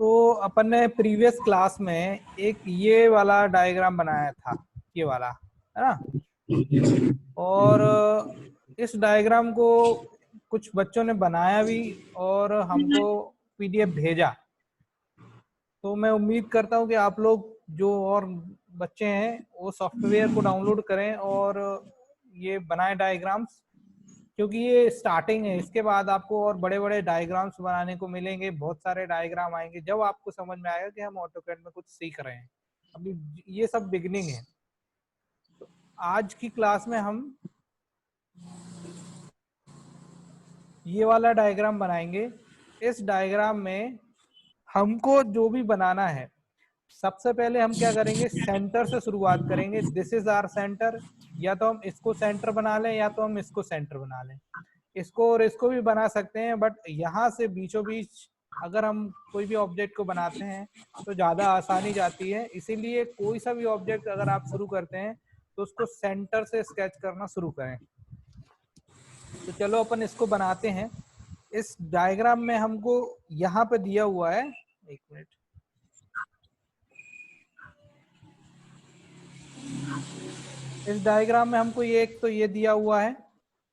तो अपन ने previous class में एक ये वाला डायग्राम बनाया था, ये वाला है ना। और इस डायग्राम को कुछ बच्चों ने बनाया भी और हमको पीडीएफ भेजा। तो मैं उम्मीद करता हूँ कि आप लोग जो और बच्चे हैं वो सॉफ्टवेयर को डाउनलोड करें और ये बनाए डायग्राम्स, क्योंकि ये स्टार्टिंग है। इसके बाद आपको और बड़े बड़े डायग्राम्स बनाने को मिलेंगे, बहुत सारे डायग्राम आएंगे जब आपको समझ में आएगा कि हम ऑटोकैड में कुछ सीख रहे हैं। अभी ये सब बिगिनिंग है। तो आज की क्लास में हम ये वाला डायग्राम बनाएंगे। इस डायग्राम में हमको जो भी बनाना है, सबसे पहले हम क्या करेंगे, सेंटर से शुरुआत करेंगे। This is our centre. या तो हम इसको सेंटर बना लें या तो हम इसको सेंटर बना लें। इसको और इसको भी बना सकते हैं, बट यहाँ से बीचों बीच अगर हम कोई भी ऑब्जेक्ट को बनाते हैं तो ज़्यादा आसानी जाती है। इसीलिए कोई सा भी ऑब्जेक्ट अगर आप शुरू करते हैं तो उसको सेंटर से स्केच करना शुरू करें। तो चलो अपन इसको बनाते हैं। इस डायग्राम में हमको यहाँ पे दिया हुआ है, एक मिनट, इस डायग्राम में हमको ये एक तो ये दिया हुआ है,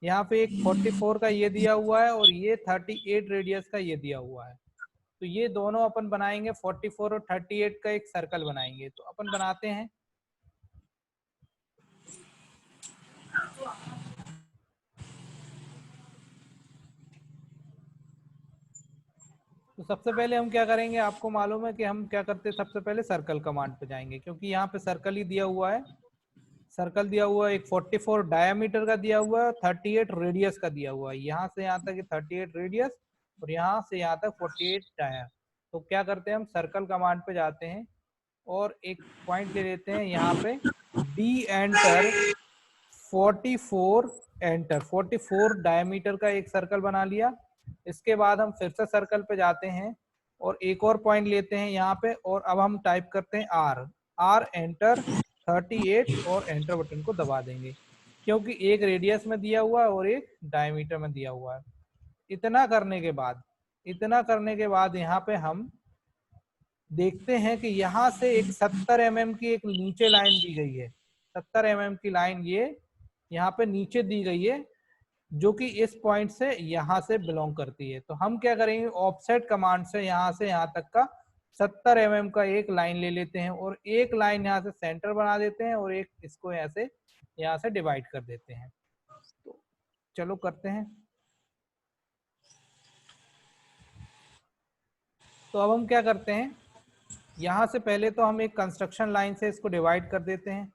यहाँ पे एक 44 का ये दिया हुआ है और ये 38 रेडियस का ये दिया हुआ है। तो ये दोनों अपन बनाएंगे, 44 और 38 का एक सर्कल बनाएंगे। तो अपन बनाते हैं। तो सबसे पहले हम क्या करेंगे, आपको मालूम है कि हम क्या करते हैं, सबसे पहले सर्कल कमांड पे जाएंगे, क्योंकि यहाँ पे सर्कल ही दिया हुआ है। सर्कल दिया हुआ है, एक 44 डायामीटर का दिया हुआ है, 38 रेडियस का दिया हुआ है। यहाँ से यहाँ तक 38 रेडियस और यहाँ से यहाँ तक 48 डाया। तो क्या करते हैं, हम सर्कल कमांड पे जाते हैं और एक पॉइंट ले लेते हैं यहाँ पे, डी एंटर 44 एंटर। 44 डायमीटर का एक सर्कल बना लिया। इसके बाद हम फिर से सर्कल पे जाते हैं और एक और पॉइंट लेते हैं यहाँ पे, और अब हम टाइप करते हैं आर। आर एंटर 38 और एंटर बटन को दबा देंगे, क्योंकि एक रेडियस में दिया हुआ है और एक डायमीटर में दिया हुआ है। इतना करने के बाद यहाँ पे हम देखते हैं कि यहाँ से एक 70 mm की एक नीचे लाइन दी गई है। 70 mm की लाइन ये यहाँ पे नीचे दी गई है, जो कि इस पॉइंट से यहाँ से बिलोंग करती है। तो हम क्या करेंगे, ऑफसेट कमांड से यहाँ से यहाँ तक का 70 mm का एक लाइन ले लेते हैं और एक लाइन यहाँ से सेंटर बना देते हैं और एक इसको यहाँ से डिवाइड कर देते हैं। तो चलो करते हैं। तो अब हम क्या करते हैं, यहाँ से पहले तो हम एक कंस्ट्रक्शन लाइन से इसको डिवाइड कर देते हैं।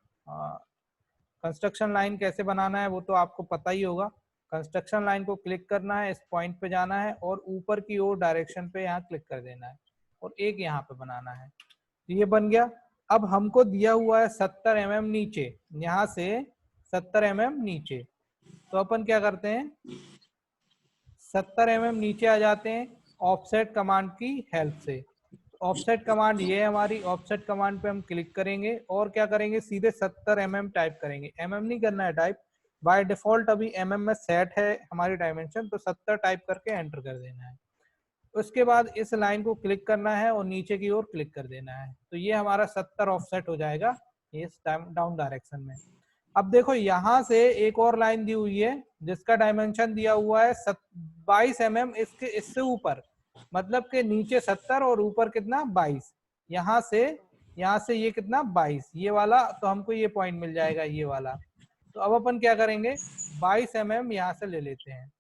कंस्ट्रक्शन लाइन कैसे बनाना है वो तो आपको पता ही होगा। कंस्ट्रक्शन लाइन को क्लिक करना है, इस पॉइंट पे जाना है और ऊपर की ओर डायरेक्शन पे यहाँ क्लिक कर देना है और एक यहाँ पे बनाना है। तो ये बन गया। अब हमको दिया हुआ है 70 mm नीचे, यहाँ से 70 mm नीचे। तो अपन क्या करते हैं, 70 mm नीचे आ जाते हैं ऑफसेट कमांड की हेल्प से। ऑफसेट कमांड ये है हमारी। ऑफसेट कमांड पे हम क्लिक करेंगे और क्या करेंगे, सीधे 70 mm टाइप करेंगे। mm नहीं करना है टाइप, बाय डिफॉल्ट अभी mm में सेट है हमारी डायमेंशन, तो 70 टाइप करके एंटर कर देना है। उसके बाद इस लाइन को क्लिक करना है और नीचे की ओर क्लिक कर देना है। तो ये हमारा 70 ऑफसेट हो जाएगा इस डाउन डायरेक्शन में। अब देखो यहाँ से एक और लाइन दी हुई है जिसका डायमेंशन दिया हुआ है 22 mm, इसके इससे ऊपर, मतलब के नीचे 70 और ऊपर कितना 22। यहाँ से ये कितना 22, ये वाला। तो हमको ये पॉइंट मिल जाएगा, ये वाला। तो अब अपन क्या करेंगे, 22 mm यहाँ से ले लेते हैं।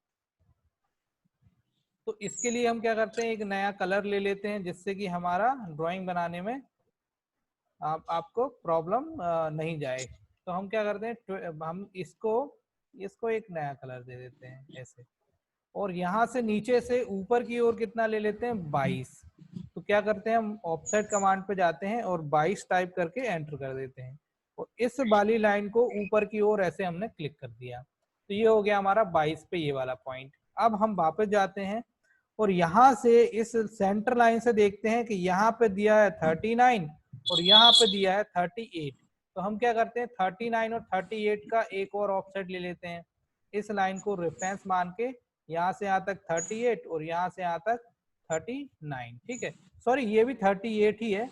तो इसके लिए हम क्या करते हैं, एक नया कलर ले लेते हैं जिससे कि हमारा ड्राइंग बनाने में आपको प्रॉब्लम नहीं जाए। तो हम क्या करते हैं, हम इसको एक नया कलर दे देते हैं ऐसे। और यहाँ से नीचे से ऊपर की ओर कितना ले लेते हैं, 22। तो क्या करते हैं, हम ऑफसेट कमांड पे जाते हैं और 22 टाइप करके एंटर कर देते हैं और इस वाली लाइन को ऊपर की ओर ऐसे हमने क्लिक कर दिया। तो ये हो गया हमारा 22 पे ये वाला पॉइंट। अब हम वापस जाते हैं और यहाँ से इस सेंटर लाइन से देखते हैं कि यहाँ पे दिया है 39 और यहाँ पे दिया है 38। तो हम क्या करते हैं, 39 और 38 का एक और ऑफसेट ले लेते हैं। इस लाइन को रेफरेंस मान के यहाँ से यहाँ तक 38 और यहाँ से यहाँ तक 39, ठीक है। सॉरी ये भी 38 ही है,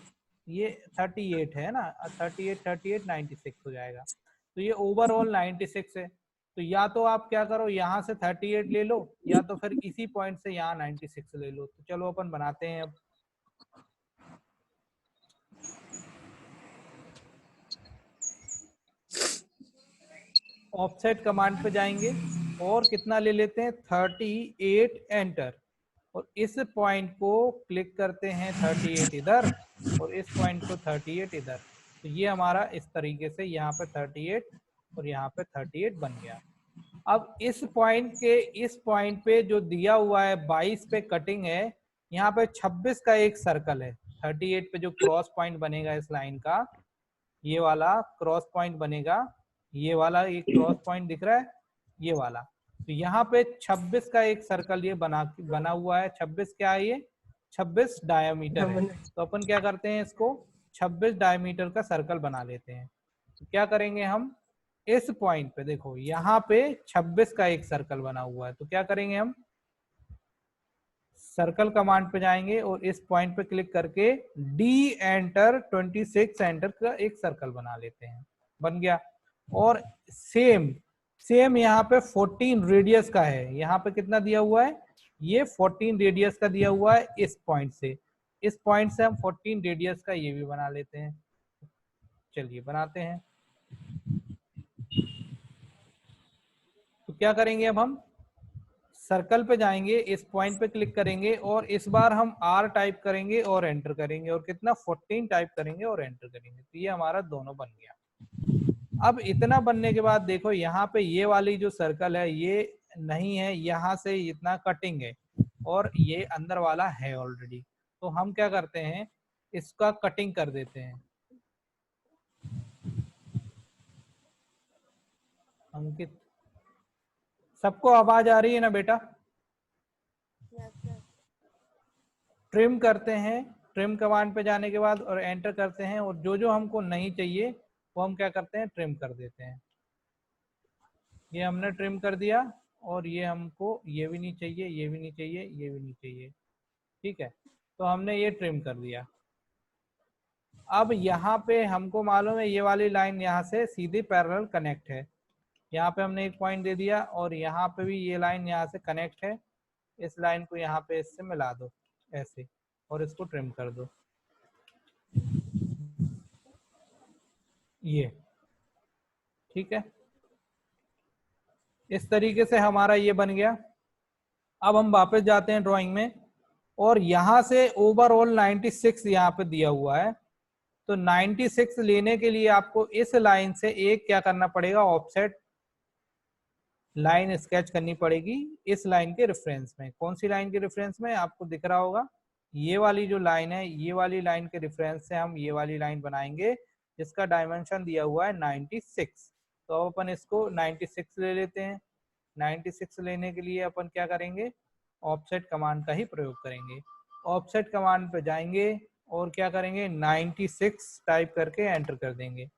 ये 38 है ना, 38 96 हो जाएगा। तो ये ओवरऑल 96 है। तो या तो आप क्या करो, यहाँ से 38 ले लो, या तो फिर इसी पॉइंट से यहाँ 96 ले लो। तो चलो अपन बनाते हैं अब। ऑफसेट कमांड पे जाएंगे और कितना ले लेते हैं 38 एंटर, और इस पॉइंट को क्लिक करते हैं 38 इधर और इस पॉइंट को 38 इधर। तो ये हमारा इस तरीके से यहाँ पे 38 और यहाँ पे 38 बन गया। अब इस पॉइंट पे जो दिया हुआ है 22 पे कटिंग है, यहाँ पे 26 का एक सर्कल है। 38 पे जो क्रॉस पॉइंट बनेगा इस लाइन का, ये वाला क्रॉस पॉइंट बनेगा, ये वाला एक क्रॉस पॉइंट दिख रहा है, ये वाला। तो यहाँ पे 26 का एक सर्कल ये बना हुआ है। 26 क्या है, ये 26 डायमीटर है। तो अपन क्या करते हैं, इसको 26 डायमीटर का सर्कल बना लेते हैं। तो क्या करेंगे हम, इस पॉइंट पे देखो, यहाँ पे 26 का एक सर्कल बना हुआ है। तो क्या करेंगे हम, सर्कल कमांड पे जाएंगे और इस पॉइंट पे क्लिक करके डी एंटर 26 एंटर का एक सर्कल बना लेते हैं, बन गया। और सेम यहाँ पे 14 रेडियस का है। यहाँ पे कितना दिया हुआ है, ये 14 रेडियस का दिया हुआ है। इस पॉइंट से हम 14 रेडियस का ये भी बना लेते हैं। चलिए बनाते हैं। तो क्या करेंगे, अब हम सर्कल पे जाएंगे, इस पॉइंट पे क्लिक करेंगे और इस बार हम R टाइप करेंगे और एंटर करेंगे, और कितना 14 टाइप करेंगे और एंटर करेंगे। तो ये हमारा दोनों बन गया। अब इतना बनने के बाद देखो, यहाँ पे ये वाली जो सर्कल है ये नहीं है, यहाँ से इतना कटिंग है और ये अंदर वाला है ऑलरेडी। तो हम क्या करते हैं, इसका कटिंग कर देते हैं। अंकित, सबको आवाज आ रही है ना बेटा? ट्रिम करते हैं, ट्रिम कमांड पे जाने के बाद और एंटर करते हैं, और जो जो हमको नहीं चाहिए वो हम क्या करते हैं, ट्रिम कर देते हैं। ये हमने ट्रिम कर दिया, और ये हमको ये भी नहीं चाहिए, ये भी नहीं चाहिए, ये भी नहीं चाहिए, ठीक है। तो हमने ये ट्रिम कर दिया। अब यहाँ पे हमको मालूम है ये वाली लाइन यहाँ से सीधी पैरेलल कनेक्ट है। यहाँ पे हमने एक पॉइंट दे दिया, और यहाँ पे भी ये लाइन यहाँ से कनेक्ट है। इस लाइन को यहाँ पे इससे मिला दो ऐसे, और इसको ट्रिम कर दो, ये ठीक है। इस तरीके से हमारा ये बन गया। अब हम वापस जाते हैं ड्राइंग में, और यहाँ से ओवरऑल 96 यहाँ पे दिया हुआ है। तो 96 लेने के लिए आपको इस लाइन से एक क्या करना पड़ेगा, ऑफसेट लाइन स्केच करनी पड़ेगी इस लाइन के रेफरेंस में। कौन सी लाइन के रेफरेंस में, आपको दिख रहा होगा ये वाली जो लाइन है, ये वाली लाइन के रेफरेंस से हम ये वाली लाइन बनाएंगे जिसका डायमेंशन दिया हुआ है 96। तो अब अपन इसको 96 ले लेते हैं। 96 लेने के लिए अपन क्या करेंगे, ऑफसेट कमांड का ही प्रयोग करेंगे। ऑफसेट कमांड पे जाएंगे और क्या करेंगे, 96 टाइप करके एंटर कर देंगे,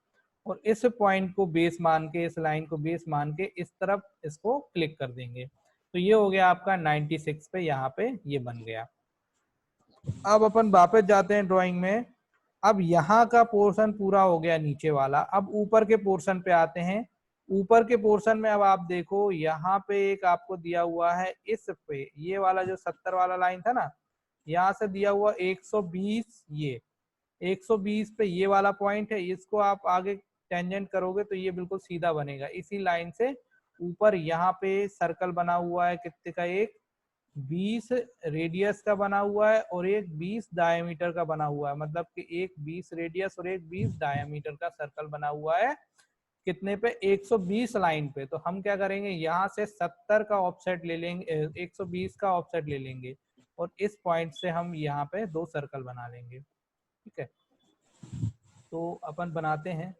और इस पॉइंट को बेस मान के, इस लाइन को बेस मान के इस तरफ इसको क्लिक कर देंगे। तो ये हो गया आपका 96 पे, यहाँ पे ये बन गया। अब अपन वापस जाते हैं ड्राइंग में। अब यहाँ का पोर्शन पूरा हो गया नीचे वाला। अब ऊपर के पोर्शन पे आते हैं। ऊपर के पोर्शन में अब आप देखो, यहाँ पे एक आपको दिया हुआ है, इस पे ये वाला जो 70 वाला लाइन था ना, यहाँ से दिया हुआ 120, ये 120 पे ये वाला पॉइंट है। इसको आप आगे टेंजेंट करोगे तो ये बिल्कुल सीधा बनेगा। इसी लाइन से ऊपर यहाँ पे सर्कल बना हुआ है, कितने का, एक 20 रेडियस का बना हुआ है और एक 20 डायमीटर का बना हुआ है। मतलब कि एक 20 रेडियस और एक 20 डायमीटर का सर्कल बना हुआ है। कितने पे, 120 लाइन पे। तो हम क्या करेंगे, यहाँ से 70 का ऑफसेट ले लेंगे, 120 का ऑफसेट ले लेंगे, और इस पॉइंट से हम यहाँ पे दो सर्कल बना लेंगे, ठीक है। तो अपन बनाते हैं।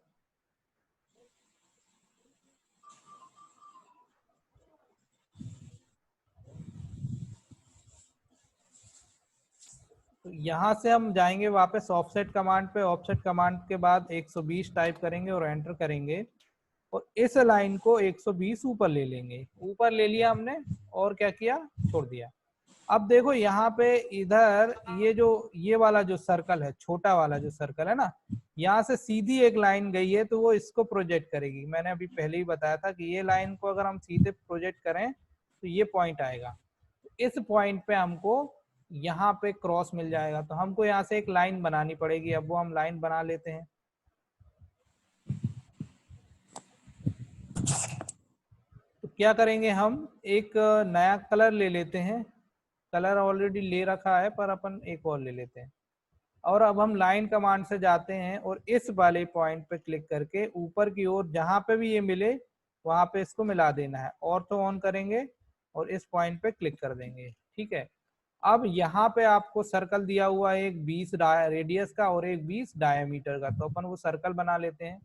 तो यहाँ से हम जाएंगे वापस ऑफसेट कमांड पे। ऑफसेट कमांड के बाद 120 टाइप करेंगे और एंटर करेंगे, और इस लाइन को 120 ऊपर ले लेंगे। ऊपर ले लिया हमने, और क्या किया, छोड़ दिया। अब देखो यहाँ पे इधर ये वाला जो सर्कल है, छोटा वाला जो सर्कल है ना, यहाँ से सीधी एक लाइन गई है तो वो इसको प्रोजेक्ट करेगी। मैंने अभी पहले ही बताया था कि ये लाइन को अगर हम सीधे प्रोजेक्ट करें तो ये पॉइंट आएगा। इस पॉइंट पे हमको यहाँ पे क्रॉस मिल जाएगा, तो हमको यहाँ से एक लाइन बनानी पड़ेगी। अब वो हम लाइन बना लेते हैं। तो क्या करेंगे, हम एक नया कलर ले लेते हैं। कलर ऑलरेडी ले रखा है पर अपन एक और ले लेते हैं। और अब हम लाइन कमांड से जाते हैं और इस वाले पॉइंट पे क्लिक करके ऊपर की ओर जहां पे भी ये मिले वहां पे इसको मिला देना है। और तो ऑन करेंगे और इस पॉइंट पे क्लिक कर देंगे। ठीक है। अब यहाँ पे आपको सर्कल दिया हुआ है, एक 20 रेडियस का और एक 20 डायमीटर का। तो अपन वो सर्कल बना लेते हैं।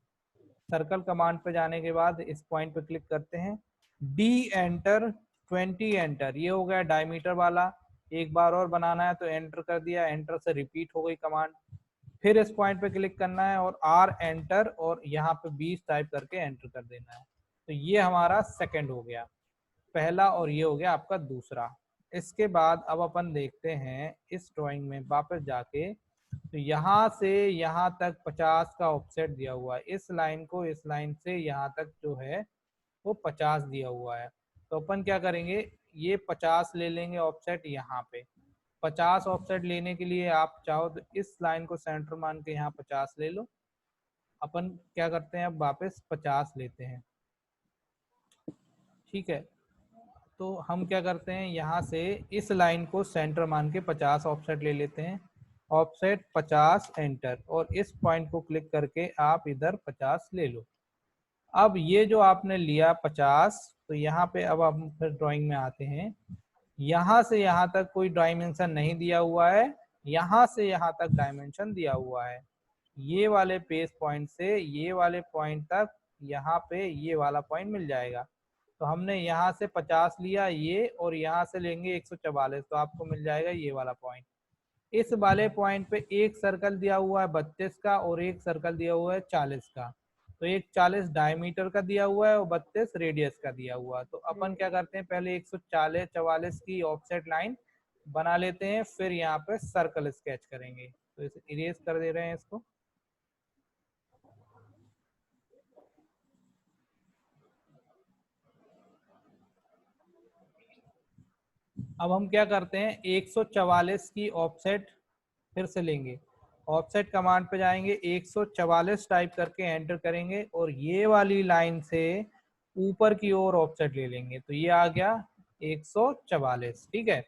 सर्कल कमांड पे जाने के बाद इस पॉइंट पे क्लिक करते हैं, डी एंटर 20 एंटर, ये हो गया डायमीटर वाला। एक बार और बनाना है तो एंटर कर दिया, एंटर से रिपीट हो गई कमांड। फिर इस पॉइंट पे क्लिक करना है और आर एंटर और यहाँ पे 20 टाइप करके एंटर कर देना है। तो ये हमारा सेकंड हो गया पहला, और ये हो गया आपका दूसरा। इसके बाद अब अपन देखते हैं इस ड्राइंग में वापस जाके, तो यहाँ से यहाँ तक 50 का ऑफसेट दिया हुआ है। इस लाइन को इस लाइन से यहाँ तक जो है वो 50 दिया हुआ है। तो अपन क्या करेंगे, ये 50 ले लेंगे ऑफसेट यहाँ पे। 50 ऑफसेट लेने के लिए आप चाहो तो इस लाइन को सेंटर मान के यहाँ 50 ले लो। अपन क्या करते हैं, अब वापस 50 लेते हैं। ठीक है। तो हम क्या करते हैं, यहाँ से इस लाइन को सेंटर मान के 50 ऑफसेट ले लेते हैं। ऑफसेट 50 एंटर, और इस पॉइंट को क्लिक करके आप इधर 50 ले लो। अब ये जो आपने लिया 50, तो यहाँ पे अब हम फिर ड्राइंग में आते हैं। यहाँ से यहाँ तक कोई डायमेंशन नहीं दिया हुआ है, यहाँ से यहाँ तक डायमेंशन दिया हुआ है। ये वाले पेज पॉइंट से ये वाले पॉइंट तक यहाँ पे ये वाला पॉइंट मिल जाएगा। तो हमने यहाँ से 50 लिया ये, और यहाँ से लेंगे 144, तो आपको मिल जाएगा ये वाला पॉइंट। इस वाले पॉइंट पे एक सर्कल दिया हुआ है 32 का और एक सर्कल दिया हुआ है 40 का। तो एक 40 डायमीटर का दिया हुआ है और 32 रेडियस का दिया हुआ है। तो अपन क्या करते हैं, पहले 140 44 की ऑफसेट लाइन बना लेते हैं, फिर यहाँ पे सर्कल स्केच करेंगे। तो इसे इरेज कर दे रहे हैं इसको। अब हम क्या करते हैं, 144 की ऑफसेट फिर से लेंगे। ऑफसेट कमांड पे जाएंगे, 144 टाइप करके एंटर करेंगे और ये वाली लाइन से ऊपर की ओर ऑफसेट ले लेंगे। तो ये आ गया 144। ठीक है।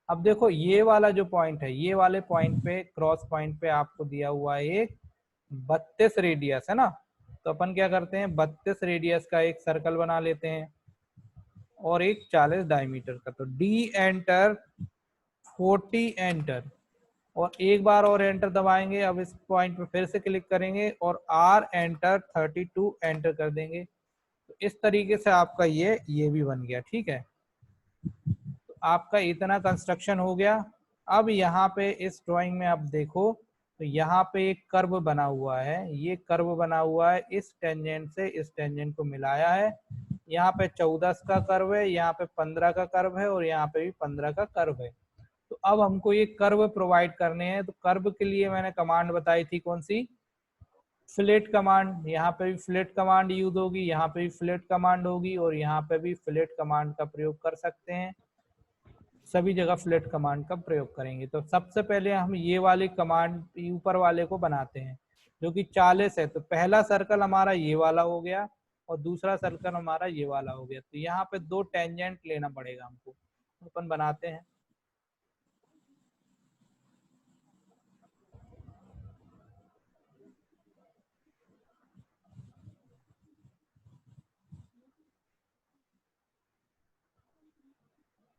अब देखो ये वाला जो पॉइंट है, ये वाले पॉइंट पे क्रॉस पॉइंट पे आपको दिया हुआ है एक 32 रेडियस है ना। तो अपन क्या करते हैं, 32 रेडियस का एक सर्कल बना लेते हैं और एक 40 डायमीटर का। तो डी एंटर 40 एंटर, और एक बार और एंटर दबाएंगे। अब इस पॉइंट पे फिर से क्लिक करेंगे और आर एंटर 32 एंटर कर देंगे। तो इस तरीके से आपका ये भी बन गया। ठीक है। तो आपका इतना कंस्ट्रक्शन हो गया। अब यहाँ पे इस ड्राइंग में आप देखो, तो यहाँ पे एक कर्व बना हुआ है। ये कर्व बना हुआ है, इस टेंजेंट से इस टेंजेंट को मिलाया है। यहाँ पे 14 का कर्व है, यहाँ पे 15 का कर्व है और यहाँ पे भी 15 का कर्व है। तो अब हमको ये कर्व प्रोवाइड करने हैं। तो कर्व के लिए मैंने कमांड बताई थी कौन सी, फ्लेट कमांड। यहाँ पे भी फ्लेट कमांड यूज होगी, यहाँ पे भी फ्लेट कमांड होगी और यहाँ पे भी फ्लेट कमांड का प्रयोग कर सकते हैं। सभी जगह फ्लेट कमांड का प्रयोग करेंगे। तो सबसे पहले हम ये वाली कमांड ऊपर वाले को बनाते हैं जो कि 40 है। तो पहला सर्कल हमारा ये वाला हो गया और दूसरा सर्कल हमारा ये वाला हो गया। तो यहाँ पे दो टेंजेंट लेना पड़ेगा हमको। अपन बनाते हैं।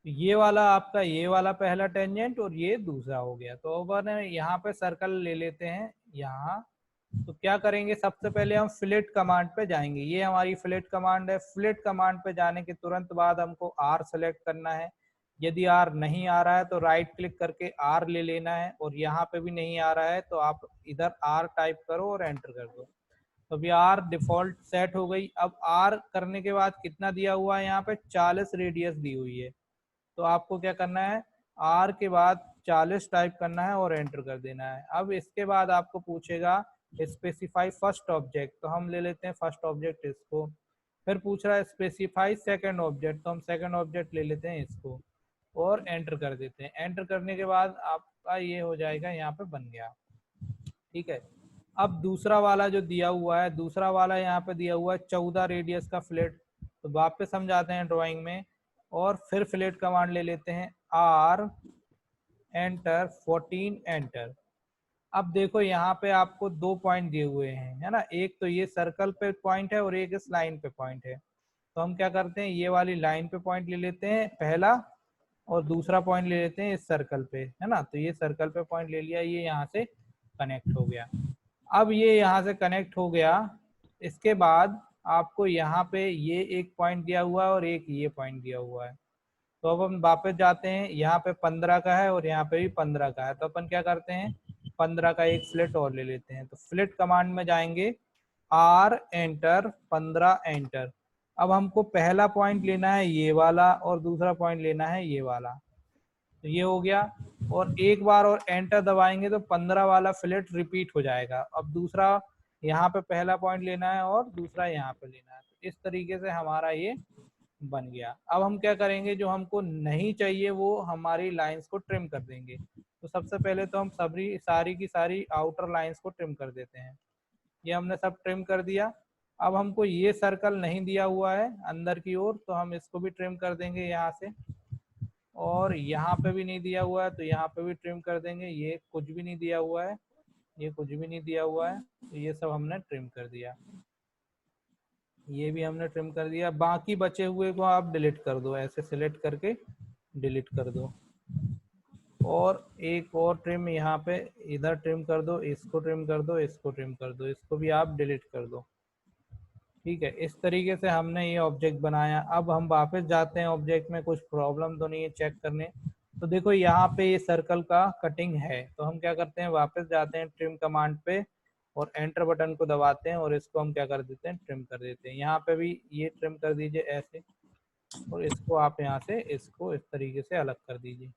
ये वाला आपका ये वाला पहला टेंजेंट और ये दूसरा हो गया। तो अब यहाँ पे सर्कल ले लेते हैं यहाँ। तो क्या करेंगे, सबसे पहले हम फ्लेट कमांड पे जाएंगे। ये हमारी फ्लेट कमांड है। फ्लेट कमांड पे जाने के तुरंत बाद हमको आर सेलेक्ट करना है। यदि आर नहीं आ रहा है तो राइट क्लिक करके आर ले लेना है, और यहाँ पे भी नहीं आ रहा है तो आप इधर आर टाइप करो और एंटर कर दो। तो अभी आर डिफॉल्ट सेट हो गई। अब आर करने के बाद कितना दिया हुआ है, यहाँ पे 40 रेडियस दी हुई है। तो आपको क्या करना है, आर के बाद 40 टाइप करना है और एंटर कर देना है। अब इसके बाद आपको पूछेगा स्पेसिफाई फर्स्ट ऑब्जेक्ट, तो हम ले लेते हैं फर्स्ट ऑब्जेक्ट इसको। फिर पूछ रहा है स्पेसिफाई सेकंड ऑब्जेक्ट, तो हम सेकंड ऑब्जेक्ट ले लेते हैं इसको और एंटर कर देते हैं। एंटर करने के बाद आपका ये हो जाएगा, यहाँ पे बन गया। ठीक है, अब दूसरा वाला जो दिया हुआ है, दूसरा वाला यहाँ पे दिया हुआ है 14 रेडियस का फ्लेट, तो वापस हम जाते हैं ड्राइंग में और फिर फ्लेट कमांड ले लेते हैं, आर एंटर 14 एंटर। अब देखो यहाँ पे आपको 2 पॉइंट दिए हुए हैं, है ना, एक तो ये सर्कल पे पॉइंट है और एक इस लाइन पे पॉइंट है। तो हम क्या करते हैं, ये वाली लाइन पे पॉइंट ले लेते हैं पहला, और दूसरा पॉइंट ले लेते हैं इस सर्कल पे, है ना। तो ये सर्कल पे पॉइंट ले लिया, ये यहाँ से कनेक्ट हो गया। अब ये यहाँ से कनेक्ट हो गया, इसके बाद आपको यहाँ पे ये एक पॉइंट दिया हुआ है और एक ये पॉइंट दिया हुआ है। तो अब हम वापस जाते हैं, यहाँ पे 15 का है और यहाँ पे भी 15 का है, तो अपन क्या करते हैं 15 का एक फ्लिट और ले लेते हैं। तो फ्लिट कमांड में जाएंगे, आर एंटर 15 एंटर। अब हमको पहला पॉइंट लेना है ये वाला और दूसरा पॉइंट लेना है ये वाला, तो ये हो गया। और एक बार और एंटर दबाएंगे तो 15 वाला फ्लिट रिपीट हो जाएगा। अब दूसरा यहाँ पे पहला पॉइंट लेना है और दूसरा यहाँ पे लेना है। तो इस तरीके से हमारा ये बन गया। अब हम क्या करेंगे, जो हमको नहीं चाहिए वो हमारी लाइंस को ट्रिम कर देंगे। तो सबसे पहले तो हम सभी सारी की सारी आउटर लाइंस को ट्रिम कर देते हैं। ये हमने सब ट्रिम कर दिया। अब हमको ये सर्कल नहीं दिया हुआ है अंदर की ओर, तो हम इसको भी ट्रिम कर देंगे यहाँ से। और यहाँ पे भी नहीं दिया हुआ है तो यहाँ पे भी ट्रिम कर देंगे। ये कुछ भी नहीं दिया हुआ है, ये कुछ भी नहीं दिया हुआ है, तो ये सब हमने ट्रिम कर दिया। ये भी हमने ट्रिम कर दिया। बाकी बचे हुए को आप डिलीट कर दो, ऐसे सिलेक्ट करके डिलीट कर दो। और एक और ट्रिम यहाँ पे इधर ट्रिम कर दो, इसको ट्रिम कर दो, इसको ट्रिम कर दो, इसको भी आप डिलीट कर दो। ठीक है, इस तरीके से हमने ये ऑब्जेक्ट बनाया। अब हम वापस जाते हैं ऑब्जेक्ट में, कुछ प्रॉब्लम तो नहीं है चेक करने। तो देखो यहाँ पे ये सर्कल का कटिंग है, तो हम क्या करते हैं वापस जाते हैं ट्रिम कमांड पे और एंटर बटन को दबाते हैं और इसको हम क्या कर देते हैं ट्रिम कर देते हैं। यहाँ पे भी ये ट्रिम कर दीजिए ऐसे, और इसको आप यहाँ से इसको इस तरीके से अलग कर दीजिए।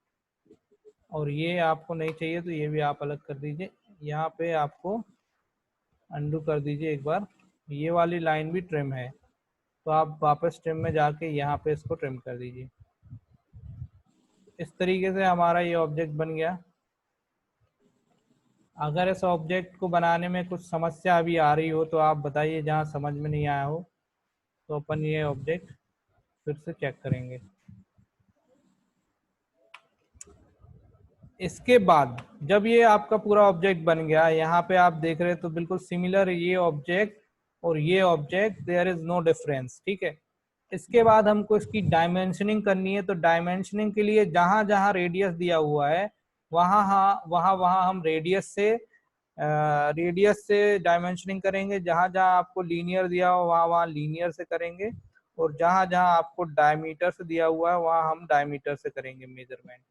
और ये आपको नहीं चाहिए तो ये भी आप अलग कर दीजिए। यहाँ पे आपको अंडू कर दीजिए एक बार, ये वाली लाइन भी ट्रिम है, तो आप वापस ट्रिम में जाके यहाँ पे इसको ट्रिम कर दीजिए। इस तरीके से हमारा ये ऑब्जेक्ट बन गया। अगर इस ऑब्जेक्ट को बनाने में कुछ समस्या अभी आ रही हो तो आप बताइए, जहाँ समझ में नहीं आया हो, तो अपन ये ऑब्जेक्ट फिर से चेक करेंगे। इसके बाद जब ये आपका पूरा ऑब्जेक्ट बन गया, यहाँ पे आप देख रहे हैं तो बिल्कुल सिमिलर ये ऑब्जेक्ट और ये object, there is no difference. ठीक है, इसके बाद हमको इसकी डायमेंशनिंग करनी है। तो डायमेंशनिंग के लिए जहां जहां रेडियस दिया हुआ है वहां हम रेडियस से डायमेंशनिंग करेंगे। जहां जहां आपको लीनियर दिया हुआ वहां वहां लीनियर से करेंगे, और जहां जहां आपको डायमीटर से दिया हुआ है वहां हम डायमीटर से करेंगे मेजरमेंट।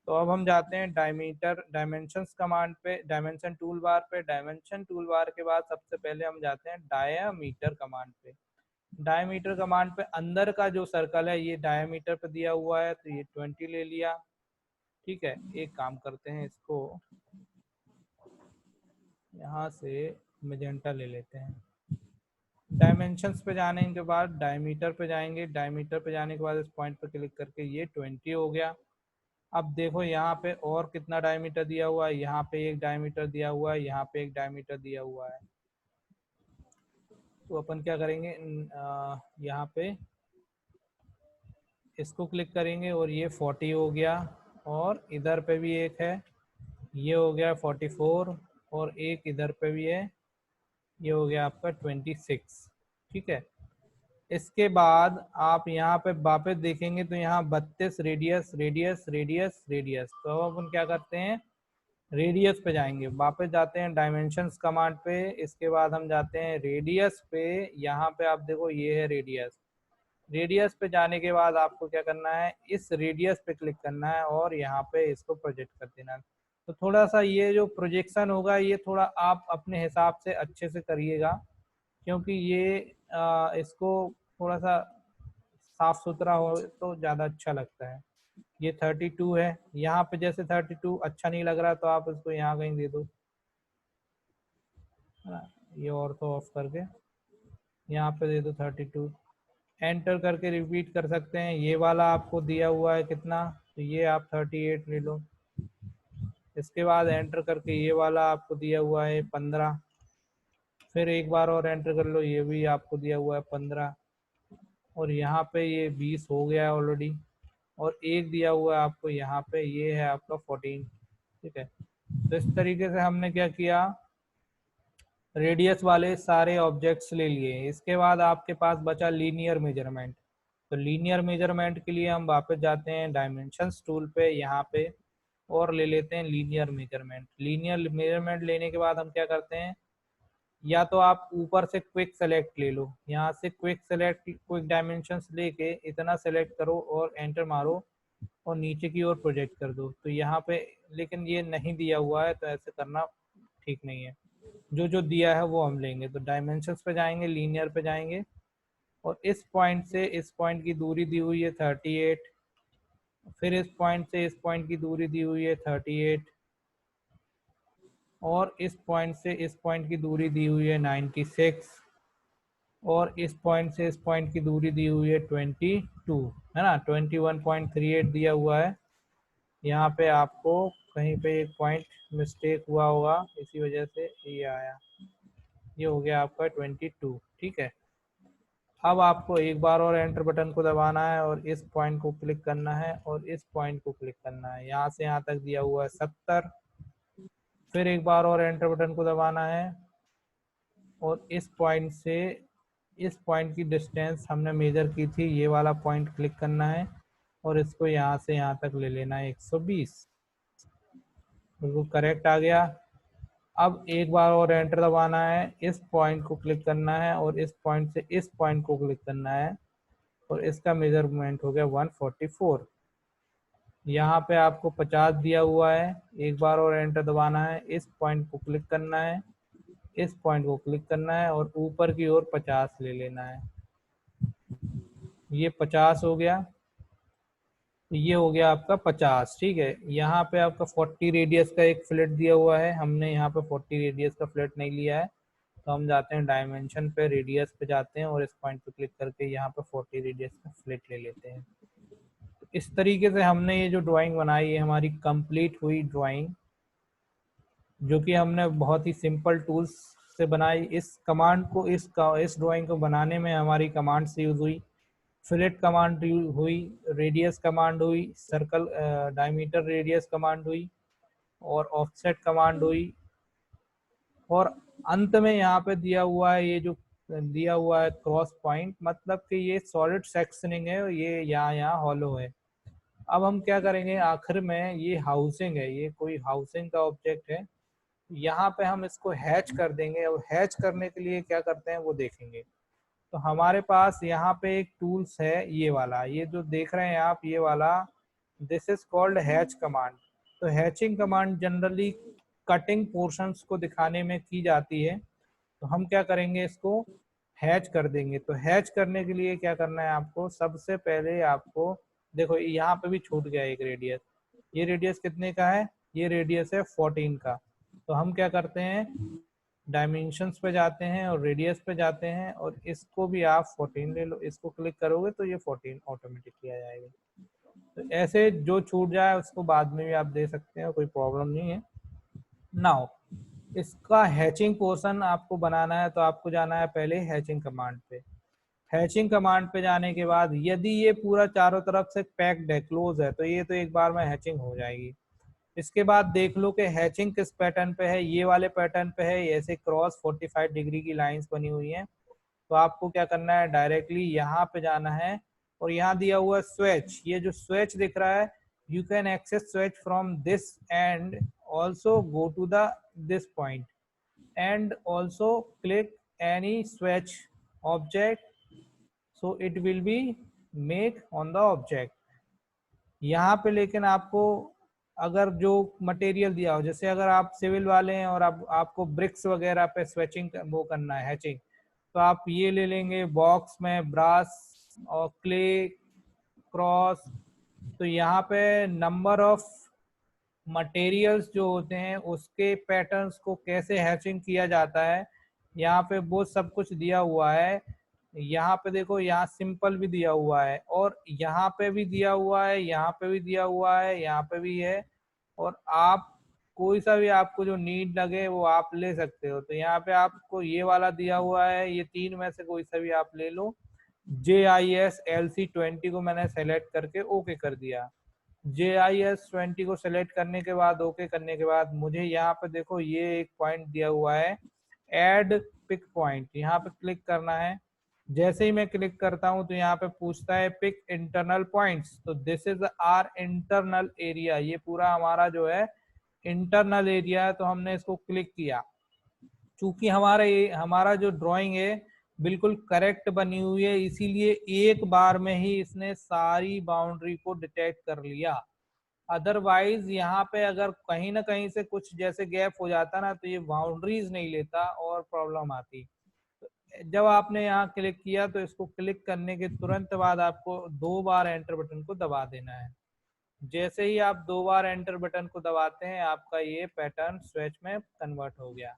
तो अब हम जाते हैं डायमेंशंस कमांड पे, डायमेंशन टूल बार पे। डायमेंशन टूल बार के बाद सबसे पहले हम जाते हैं डायमीटर कमांड पे। डायमीटर कमांड पे अंदर का जो सर्कल है ये डायमीटर पे दिया हुआ है, तो ये 20 ले लिया। ठीक है, एक काम करते हैं, इसको यहाँ से मेजेंटा ले लेते हैं। डायमेंशंस पे जाने के बाद डायमीटर पे जाएंगे। डायमीटर पे जाने के बाद इस पॉइंट पे क्लिक करके ये 20 हो गया। अब देखो यहाँ पे और कितना डायमीटर दिया हुआ है, यहाँ पे एक डायमीटर दिया हुआ है, यहाँ पे एक डायमीटर दिया हुआ है। तो अपन क्या करेंगे, यहाँ पे इसको क्लिक करेंगे और ये 40 हो गया, और इधर पे भी एक है, ये हो गया 44, और एक इधर पे भी है, ये हो गया आपका 26। ठीक है, इसके बाद आप यहाँ पे वापस देखेंगे तो यहाँ 32 रेडियस रेडियस रेडियस रेडियस। तो अब अपन क्या करते हैं, रेडियस पे जाएंगे, वापस जाते हैं डायमेंशंस कमांड पे। इसके बाद हम जाते हैं रेडियस पे। यहाँ पे आप देखो ये है रेडियस। रेडियस पे जाने के बाद आपको क्या करना है, इस रेडियस पे क्लिक करना है और यहाँ पे इसको प्रोजेक्ट कर देना है। तो थोड़ा सा ये जो प्रोजेक्शन होगा ये थोड़ा आप अपने हिसाब से अच्छे से करिएगा, क्योंकि ये इसको थोड़ा सा साफ सुथरा हो तो ज़्यादा अच्छा लगता है। ये 32 है। यहाँ पे जैसे 32 अच्छा नहीं लग रहा तो आप इसको यहाँ कहीं दे दो, है ना, ये और तो ऑफ करके यहाँ पे दे दो 32। एंटर करके रिपीट कर सकते हैं। ये वाला आपको दिया हुआ है कितना, तो ये आप 38 ले लो। इसके बाद एंटर करके ये वाला आपको दिया हुआ है 15, फिर एक बार और एंटर कर लो, ये भी आपको दिया हुआ है 15, और यहाँ पे ये 20 हो गया है ऑलरेडी, और एक दिया हुआ है आपको यहाँ पे, ये है आपका 14। ठीक है, तो इस तरीके से हमने क्या किया, रेडियस वाले सारे ऑब्जेक्ट्स ले लिए। इसके बाद आपके पास बचा लीनियर मेजरमेंट। तो लीनियर मेजरमेंट के लिए हम वापस जाते हैं डायमेंशंस टूल पे, यहाँ पे, और ले लेते हैं लीनियर मेजरमेंट। लीनियर मेजरमेंट लेने के बाद हम क्या करते हैं, या तो आप ऊपर से क्विक सेलेक्ट ले लो, यहाँ से क्विक सेलेक्ट, क्विक डायमेंशंस लेके इतना सेलेक्ट करो और एंटर मारो और नीचे की ओर प्रोजेक्ट कर दो। तो यहाँ पे लेकिन ये नहीं दिया हुआ है तो ऐसे करना ठीक नहीं है, जो जो दिया है वो हम लेंगे। तो डायमेंशंस पे जाएंगे, लीनियर पे जाएंगे, और इस पॉइंट से इस पॉइंट की दूरी दी हुई है 38, फिर इस पॉइंट से इस पॉइंट की दूरी दी हुई है 38, और इस पॉइंट से इस पॉइंट की दूरी दी हुई है 96, और इस पॉइंट से इस पॉइंट की दूरी दी हुई है 22, है ना, 21.38 दिया हुआ है। यहाँ पे आपको कहीं पे एक पॉइंट मिस्टेक हुआ होगा, इसी वजह से ये आया, ये हो गया आपका 22। ठीक है, अब आपको एक बार और एंटर बटन को दबाना है और इस पॉइंट को क्लिक करना है और इस पॉइंट को क्लिक करना है। यहाँ से यहाँ तक दिया हुआ है 70, फिर एक बार और एंटर बटन को दबाना है और इस पॉइंट से इस पॉइंट की डिस्टेंस हमने मेजर की थी, ये वाला पॉइंट क्लिक करना है और इसको यहाँ से यहाँ तक ले लेना है 120। बिल्कुल करेक्ट आ गया। अब एक बार और एंटर दबाना है, इस पॉइंट को क्लिक करना है और इस पॉइंट से इस पॉइंट को क्लिक करना है, और इसका मेजरमेंट हो गया 144। यहाँ पे आपको 50 दिया हुआ है, एक बार और एंटर दबाना है, इस पॉइंट को क्लिक करना है, इस पॉइंट को क्लिक करना है और ऊपर की ओर 50 ले लेना है। ये 50 हो गया, ये हो गया आपका 50। ठीक है, यहाँ पे आपका 40 रेडियस का एक फ्लैट दिया हुआ है, हमने यहाँ पे 40 रेडियस का फ्लैट नहीं लिया है, तो हम जाते हैं डायमेंशन पे, रेडियस पे जाते हैं और इस पॉइंट पे क्लिक करके यहाँ पे 40 रेडियस का फ्लैट ले लेते हैं। इस तरीके से हमने ये जो ड्राइंग बनाई है हमारी कंप्लीट हुई ड्राइंग, जो कि हमने बहुत ही सिंपल टूल्स से बनाई। इस कमांड को इस ड्राइंग को बनाने में हमारी कमांड से यूज हुई, फिलेट कमांड हुई, रेडियस कमांड हुई, सर्कल डायमीटर रेडियस कमांड हुई, और ऑफसेट कमांड हुई, और अंत में यहाँ पे दिया हुआ है, ये जो दिया हुआ है क्रॉस पॉइंट, मतलब कि ये सॉलिड सेक्शनिंग है, ये यहाँ हॉलो है। अब हम क्या करेंगे, आखिर में ये हाउसिंग है, ये कोई हाउसिंग का ऑब्जेक्ट है, यहाँ पे हम इसको हैच कर देंगे, और हैच करने के लिए क्या करते हैं वो देखेंगे। तो हमारे पास यहाँ पे एक टूल्स है, ये वाला, ये जो देख रहे हैं आप, ये वाला, this is called hatch command. तो hatching command generally cutting portions को दिखाने में की जाती है, तो हम क्या करेंगे, इसको हैच कर देंगे। तो हैच करने के लिए क्या करना है आपको, सबसे पहले आपको देखो यहाँ पे भी छूट गया एक रेडियस, ये रेडियस कितने का है, ये रेडियस है 14 का। तो हम क्या करते हैं, डायमेंशंस पे जाते हैं और रेडियस पे जाते हैं, और इसको भी आप 14 ले लो, इसको क्लिक करोगे तो ये 14 ऑटोमेटिकली आ जाएगा। तो ऐसे जो छूट जाए उसको बाद में भी आप दे सकते हैं, कोई प्रॉब्लम नहीं है। नाउ इसका हैचिंग पोर्शन आपको बनाना है, तो आपको जाना है पहले हैचिंग कमांड पे। हैचिंग कमांड पे जाने के बाद यदि ये पूरा चारों तरफ से पैक्ड है, क्लोज है, तो ये तो एक बार में हैचिंग हो जाएगी। इसके बाद देख लो कि हैचिंग किस पैटर्न पे है, ये वाले पैटर्न पे है, ऐसे क्रॉस 45 डिग्री की लाइंस बनी हुई हैं। तो आपको क्या करना है, डायरेक्टली यहाँ पे जाना है, और यहाँ दिया हुआ स्विच, ये जो स्विच दिख रहा है, you can access switch from this end also go to the this point and also click any switch object, so it will be make on the object. यहाँ पे लेकिन आपको अगर जो मटेरियल दिया हो, जैसे अगर आप सिविल वाले हैं और आपको ब्रिक्स वगैरह पे स्वेचिंग वो करना है, हैचिंग, तो आप ये ले लेंगे बॉक्स में ब्रास और क्ले, क्रॉस, तो यहाँ पे नंबर ऑफ मटेरियल्स जो होते हैं उसके पैटर्न्स को कैसे हैचिंग किया जाता है, यहाँ पे वो सब कुछ दिया हुआ है। यहाँ पे देखो, यहाँ सिंपल भी दिया हुआ है और यहाँ पे भी दिया हुआ है, यहाँ पे भी दिया हुआ है, यहाँ पे भी है। और आप कोई सा भी आपको जो नीड लगे वो आप ले सकते हो। तो यहाँ पे आपको ये वाला दिया हुआ है, ये तीन में से कोई सा भी आप ले लो। JIS-LC20 को मैंने सेलेक्ट करके ओके कर दिया। JIS-20 को सेलेक्ट करने के बाद, ओके करने के बाद, मुझे यहाँ पे देखो ये एक पॉइंट दिया हुआ है ऐड पिक पॉइंट, यहाँ पे क्लिक करना है। जैसे ही मैं क्लिक करता हूँ तो यहाँ पे पूछता है पिक इंटरनल पॉइंट्स। तो this is our internal area, ये पूरा हमारा जो है इंटरनल एरिया है। तो हमने इसको क्लिक किया। चूंकि हमारा जो ड्राइंग है बिल्कुल करेक्ट बनी हुई है, इसीलिए एक बार में ही इसने सारी बाउंड्री को डिटेक्ट कर लिया। अदरवाइज यहाँ पे अगर कहीं ना कहीं से कुछ जैसे गैप हो जाता ना, तो ये बाउंड्रीज नहीं लेता और प्रॉब्लम आती। जब आपने यहाँ क्लिक किया तो इसको क्लिक करने के तुरंत बाद आपको 2 बार एंटर बटन को दबा देना है। जैसे ही आप 2 बार एंटर बटन को दबाते हैं, आपका ये पैटर्न स्वेच में कन्वर्ट हो गया।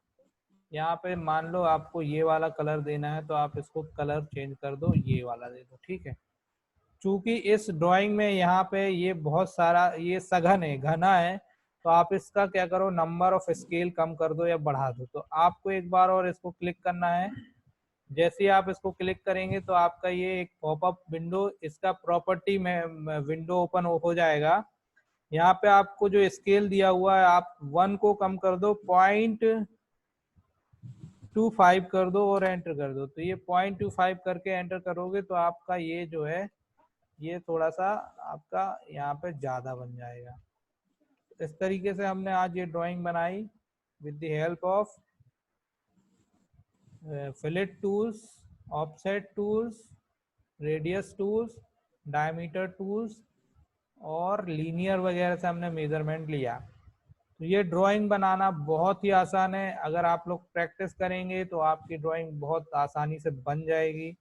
यहाँ पे मान लो आपको ये वाला कलर देना है, तो आप इसको कलर चेंज कर दो, ये वाला दे दो, ठीक है। चूंकि इस ड्राइंग में यहाँ पे ये बहुत सारा ये सघन है, घना है, तो आप इसका क्या करो, नंबर ऑफ स्केल कम कर दो या बढ़ा दो। तो आपको एक बार और इसको क्लिक करना है। जैसे ही आप इसको क्लिक करेंगे तो आपका ये एक पॉपअप विंडो, इसका प्रॉपर्टी में विंडो ओपन हो जाएगा। यहाँ पे आपको जो स्केल दिया हुआ है, आप 1 को कम कर दो, 0.25 कर दो और एंटर कर दो। तो ये 0.25 करके एंटर करोगे तो आपका ये जो है ये थोड़ा सा आपका यहाँ पे ज्यादा बन जाएगा। इस तरीके से हमने आज ये ड्राइंग बनाई with the help of fillet tools, offset tools, radius tools, diameter tools और लीनियर वगैरह से हमने मेजरमेंट लिया। तो ये ड्राइंग बनाना बहुत ही आसान है। अगर आप लोग प्रैक्टिस करेंगे तो आपकी ड्राइंग बहुत आसानी से बन जाएगी।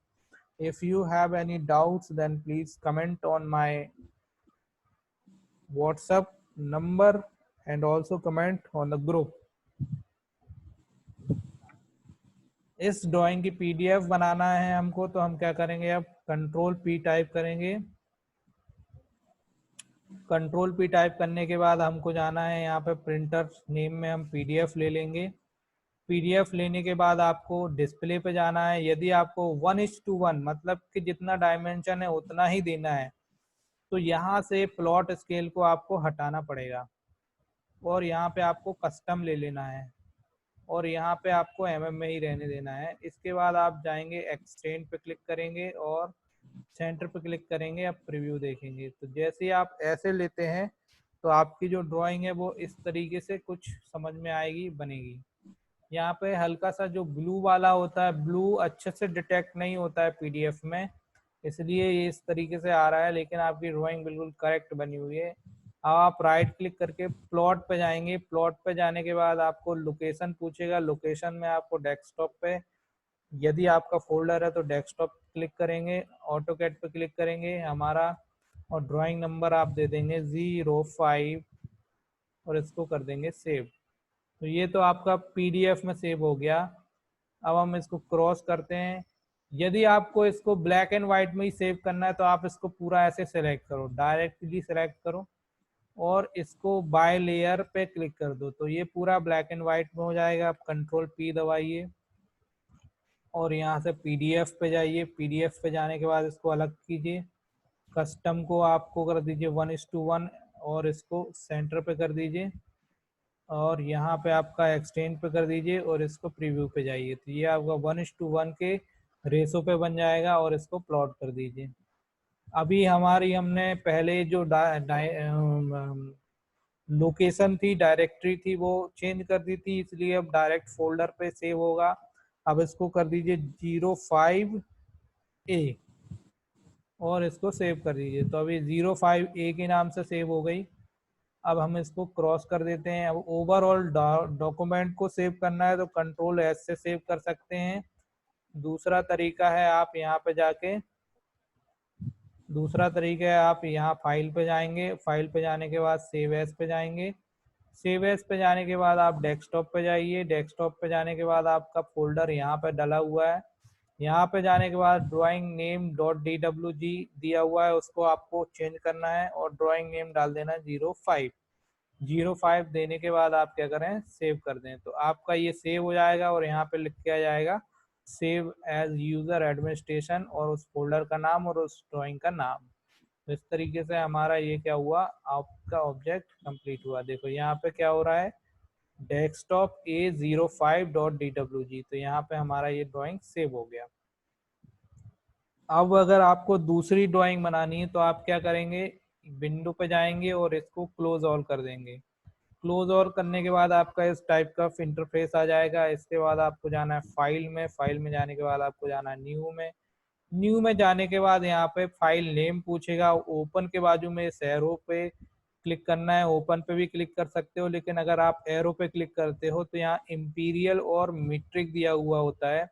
If you have any doubts, then please comment on my WhatsApp number and also comment on the group. इस ड्राइंग की PDF बनाना है हमको, तो हम क्या करेंगे, अब Ctrl+P टाइप करेंगे। Ctrl+P टाइप करने के बाद हमको जाना है यहाँ पे प्रिंटर नेम में, हम PDF ले लेंगे। PDF लेने के बाद आपको डिस्प्ले पे जाना है। यदि आपको 1:1 मतलब कि जितना डायमेंशन है उतना ही देना है, तो यहाँ से प्लॉट स्केल को आपको हटाना पड़ेगा और यहाँ पे आपको कस्टम ले लेना है और यहाँ पे आपको mm में ही रहने देना है। इसके बाद आप जाएंगे एक्सटेंड पे क्लिक करेंगे और सेंटर पे क्लिक करेंगे, अब प्रीव्यू देखेंगे। तो जैसे ही आप ऐसे लेते हैं तो आपकी जो ड्राइंग है वो इस तरीके से कुछ समझ में आएगी, बनेगी। यहाँ पे हल्का सा जो ब्लू वाला होता है, ब्लू अच्छे से डिटेक्ट नहीं होता है PDF में, इसलिए ये इस तरीके से आ रहा है, लेकिन आपकी ड्राइंग बिल्कुल करेक्ट बनी हुई है। अब आप राइट क्लिक करके प्लॉट पे जाएंगे। प्लॉट पे जाने के बाद आपको लोकेशन पूछेगा। लोकेशन में आपको डेस्कटॉप पे, यदि आपका फोल्डर है तो डेस्कटॉप क्लिक करेंगे, ऑटोकैड पे क्लिक करेंगे हमारा, और ड्राइंग नंबर आप दे देंगे 05 और इसको कर देंगे सेव। तो ये तो आपका PDF में सेव हो गया। अब हम इसको क्रॉस करते हैं। यदि आपको इसको ब्लैक एंड व्हाइट में ही सेव करना है तो आप इसको पूरा ऐसे सेलेक्ट करो, डायरेक्टली सेलेक्ट करो और इसको बाय लेयर पे क्लिक कर दो, तो ये पूरा ब्लैक एंड व्हाइट में हो जाएगा। आप Ctrl+P दबाइए और यहाँ से PDF पे जाइए। PDF पे जाने के बाद इसको अलग कीजिए, कस्टम को आपको कर दीजिए 1:1 और इसको सेंटर पे कर दीजिए और यहाँ पे आपका एक्सटेंड पे कर दीजिए और इसको प्रीव्यू पे जाइए। तो ये आपका 1:1 के रेशो पे बन जाएगा और इसको प्लॉट कर दीजिए। अभी हमने पहले जो लोकेशन थी, डायरेक्टरी थी, वो चेंज कर दी थी, इसलिए अब डायरेक्ट फोल्डर पे सेव होगा। अब इसको कर दीजिए 05A और इसको सेव कर दीजिए। तो अभी 05A के नाम से सेव हो गई। अब हम इसको क्रॉस कर देते हैं। अब ओवरऑल डॉक्यूमेंट को सेव करना है तो Ctrl+S से सेव कर सकते हैं। दूसरा तरीका है, आप यहाँ पे जाके दूसरा तरीका है, आप यहाँ फाइल पे जाएंगे, फाइल पे जाने के बाद सेव एज पे जाएंगे, सेव एज पे जाने के बाद आप डेस्कटॉप पे जाइए, डेस्कटॉप पे जाने के बाद आपका फोल्डर यहाँ पे डला हुआ है, यहाँ पे जाने के बाद ड्राइंग नेम डॉट DWG दिया हुआ है, उसको आपको चेंज करना है और ड्राइंग नेम डाल देना है 05 देने के बाद आप क्या करें, सेव कर दें, तो आपका ये सेव हो जाएगा और यहाँ पे लिख के आ जाएगा सेव एज यूजर एडमिनिस्ट्रेशन और उस फोल्डर का नाम और उस ड्राइंग का नाम। तो इस तरीके से हमारा ये क्या हुआ, आपका ऑब्जेक्ट कंप्लीट हुआ। देखो यहाँ पे क्या हो रहा है, डेस्कटॉप A05.DWG, तो यहाँ पे हमारा ये ड्राइंग सेव हो गया। अब अगर आपको दूसरी ड्राइंग बनानी है तो आप क्या करेंगे, विंडो पे जाएंगे और इसको क्लोज ऑल कर देंगे। क्लोज ऑल करने के बाद आपका इस टाइप का इंटरफेस आ जाएगा। इसके बाद आपको जाना है फाइल में, फाइल में जाने के बाद आपको जाना है न्यू में, न्यू में जाने के बाद यहाँ पे फाइल नेम पूछेगा, ओपन के बाजू में इस एरो पे क्लिक करना है, ओपन पे भी क्लिक कर सकते हो, लेकिन अगर आप एरो पे क्लिक करते हो तो यहाँ इंपीरियल और मीट्रिक दिया हुआ होता है।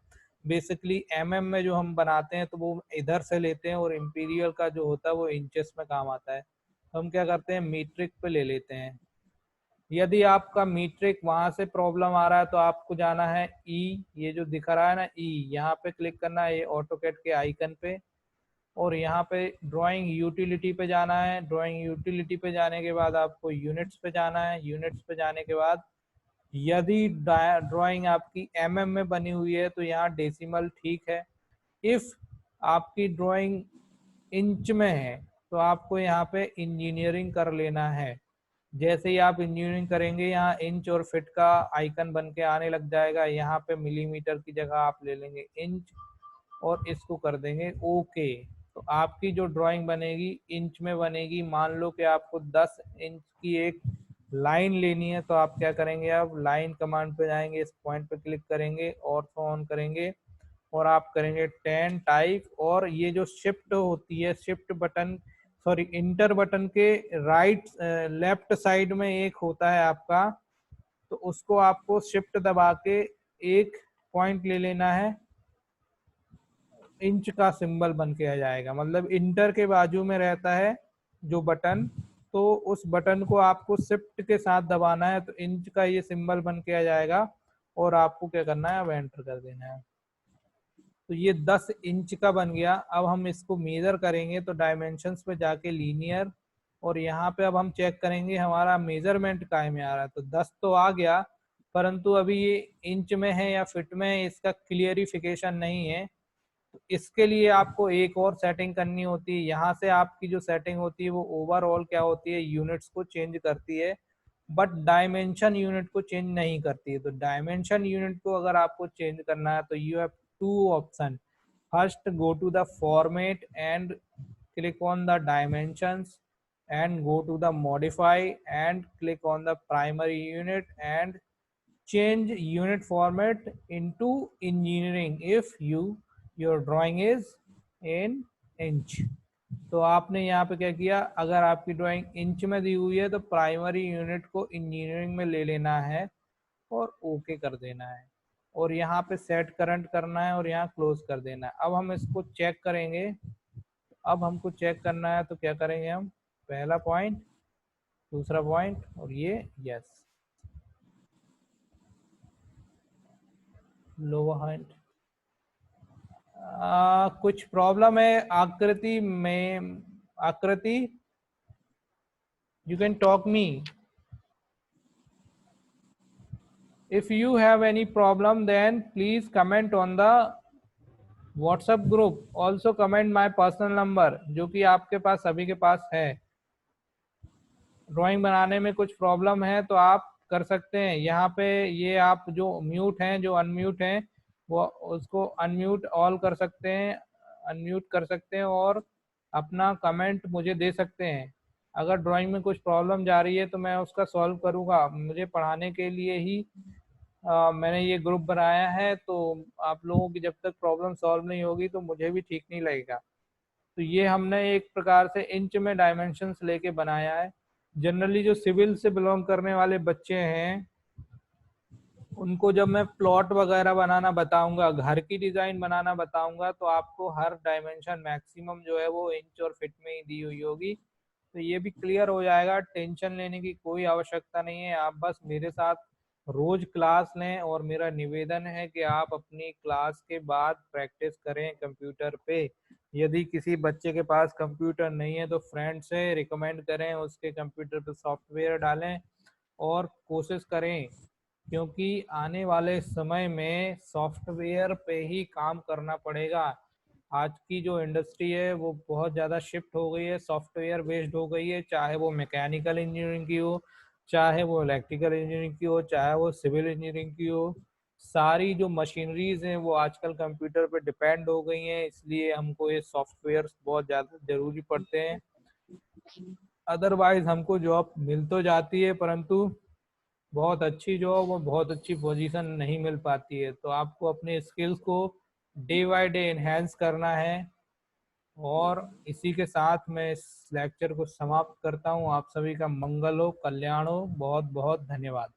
बेसिकली एमएम में जो हम बनाते हैं तो वो इधर से लेते हैं और इंपीरियल का जो होता है वो इंचेस में काम आता है, तो हम क्या करते हैं मीट्रिक पे ले लेते हैं। यदि आपका मीट्रिक वहां से प्रॉब्लम आ रहा है तो आपको जाना है ई, ये जो दिख रहा है ना ई, यहाँ पे क्लिक करना है, ये ऑटोकैड के आइकन पे, और यहाँ पे ड्राइंग यूटिलिटी पे जाना है। ड्राइंग यूटिलिटी पे जाने के बाद आपको यूनिट्स पे जाना है, यूनिट्स पे जाने के बाद यदि ड्राइंग आपकी एमएम में बनी हुई है तो यहाँ डेसिमल ठीक है, इफ आपकी ड्राइंग इंच में है तो आपको यहाँ पे इंजीनियरिंग कर लेना है। जैसे ही आप इंजीनियरिंग करेंगे यहाँ इंच और फिट का आइकन बन के आने लग जाएगा, यहाँ पे मिलीमीटर की जगह आप ले लेंगे इंच और इसको कर देंगे ओके। तो आपकी जो ड्राइंग बनेगी इंच में बनेगी। मान लो कि आपको 10 इंच की एक लाइन लेनी है तो आप क्या करेंगे, अब लाइन कमांड पे जाएंगे, इस पॉइंट पे क्लिक करेंगे, ऑर्थो ऑन करेंगे और आप करेंगे 10 टाइप, और ये जो शिफ्ट होती है, shift button sorry inter button के राइट लेफ्ट साइड में एक होता है आपका, तो उसको आपको शिफ्ट दबा के एक पॉइंट ले लेना है, इंच का सिंबल बन के आ जाएगा, मतलब इंटर के बाजू में रहता है जो बटन, तो उस बटन को आपको शिफ्ट के साथ दबाना है तो इंच का ये सिंबल बन के आ जाएगा और आपको क्या करना है, अब एंटर कर देना है। तो ये 10 इंच का बन गया। अब हम इसको मेजर करेंगे तो डायमेंशंस पे जाके लीनियर, और यहाँ पे अब हम चेक करेंगे हमारा मेजरमेंट काय में आ रहा है, तो 10 तो आ गया परंतु अभी ये इंच में है या फिट में है इसका क्लियरिफिकेशन नहीं है। तो इसके लिए आपको एक और सेटिंग करनी होती है। यहाँ से आपकी जो सेटिंग होती है वो ओवरऑल क्या होती है, यूनिट्स को चेंज करती है, बट डायमेंशन यूनिट को चेंज नहीं करती है। तो डायमेंशन यूनिट को अगर आपको चेंज करना है तो you have two option, first go to the format and click on the dimensions and go to the modify and click on the primary unit and change unit format into engineering if your drawing is in inch। तो आपने यहाँ पे क्या किया, अगर आपकी drawing inch में दी हुई है तो प्राइमरी यूनिट को इंजीनियरिंग में ले लेना है और ओके कर देना है, और यहाँ पे सेट करंट करना है और यहाँ क्लोज कर देना है। अब हम इसको चेक करेंगे, अब हमको चेक करना है तो क्या करेंगे हम, पहला पॉइंट, दूसरा पॉइंट और ये यस, लोअर हैंड। कुछ प्रॉब्लम है आकृति में, आकृति you can talk me, if you have any problem then please comment on the WhatsApp group, also comment my personal number जो कि आपके पास सभी के पास है। ड्राइंग बनाने में कुछ प्रॉब्लम है तो आप कर सकते हैं यहाँ पे, ये आप जो म्यूट हैं जो अनम्यूट हैं वो उसको अनम्यूट ऑल कर सकते हैं, अनम्यूट कर सकते हैं और अपना कमेंट मुझे दे सकते हैं। अगर ड्राइंग में कुछ प्रॉब्लम जा रही है तो मैं उसका सॉल्व करूँगा, मुझे पढ़ाने के लिए ही मैंने ये ग्रुप बनाया है, तो आप लोगों की जब तक प्रॉब्लम सॉल्व नहीं होगी तो मुझे भी ठीक नहीं लगेगा। तो ये हमने एक प्रकार से इंच में डायमेंशंस लेके बनाया है। जनरली जो सिविल से बिलोंग करने वाले बच्चे हैं उनको जब मैं प्लॉट वगैरह बनाना बताऊंगा, घर की डिजाइन बनाना बताऊंगा, तो आपको हर डायमेंशन मैक्सिमम जो है वो इंच और फिट में ही दी हुई होगी। तो ये भी क्लियर हो जाएगा, टेंशन लेने की कोई आवश्यकता नहीं है। आप बस मेरे साथ रोज क्लास लें, और मेरा निवेदन है कि आप अपनी क्लास के बाद प्रैक्टिस करें कंप्यूटर पे। यदि किसी बच्चे के पास कंप्यूटर नहीं है तो फ्रेंड से रिकमेंड करें, उसके कंप्यूटर पे सॉफ्टवेयर डालें और कोशिश करें, क्योंकि आने वाले समय में सॉफ्टवेयर पे ही काम करना पड़ेगा। आज की जो इंडस्ट्री है वो बहुत ज़्यादा शिफ्ट हो गई है, सॉफ्टवेयर बेस्ड हो गई है, चाहे वो मैकेनिकल इंजीनियरिंग की हो, चाहे वो इलेक्ट्रिकल इंजीनियरिंग की हो, चाहे वो सिविल इंजीनियरिंग की हो। सारी जो मशीनरीज हैं वो आजकल कंप्यूटर पे डिपेंड हो गई हैं, इसलिए हमको ये सॉफ्टवेयर बहुत ज़्यादा ज़रूरी पड़ते हैं। अदरवाइज हमको जॉब मिल तो जाती है, परंतु बहुत अच्छी जॉब और बहुत अच्छी पोजीशन नहीं मिल पाती है। तो आपको अपने स्किल्स को डे बाय डे एनहेंस करना है। और इसी के साथ मैं इस लेक्चर को समाप्त करता हूँ। आप सभी का मंगल हो, कल्याण हो। बहुत बहुत धन्यवाद।